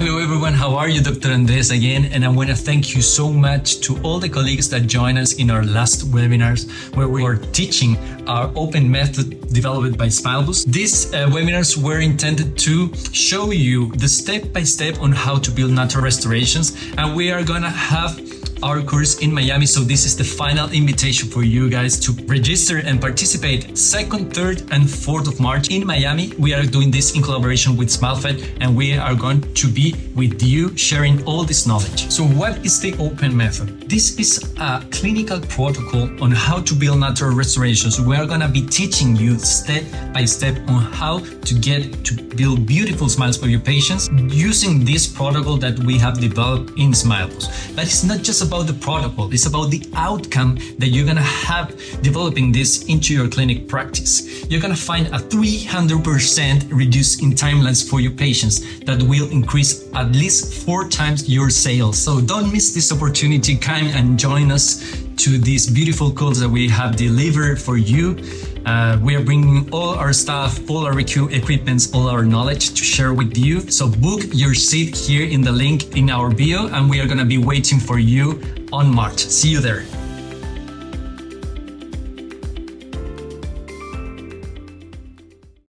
Hello everyone, how are you? Dr. Andres again, and I want to thank you so much to all the colleagues that joined us in our last webinars where we were teaching our open method developed by SmileFy. These webinars were intended to show you the step-by-step on how to build natural restorations, and we are gonna have our course in Miami. So this is the final invitation for you guys to register and participate 2nd, 3rd, and 4th of March in Miami. We are doing this in collaboration with SmileFy, and we are going to be with you sharing all this knowledge. So what is the open method? This is a clinical protocol on how to build natural restorations. We are gonna be teaching you step by step on how to get to build beautiful smiles for your patients using this protocol that we have developed in SmileFy. But it's not just about the protocol, it's about the outcome that you're gonna have developing this into your clinic practice. You're gonna find a 300% reduce in timelines for your patients that will increase at least 4 times your sales. So don't miss this opportunity. Come and join us to these beautiful courses that we have delivered for you. We are bringing all our staff, all our equipments, all our knowledge to share with you. So book your seat here in the link in our bio, and we are going to be waiting for you on March. See you there.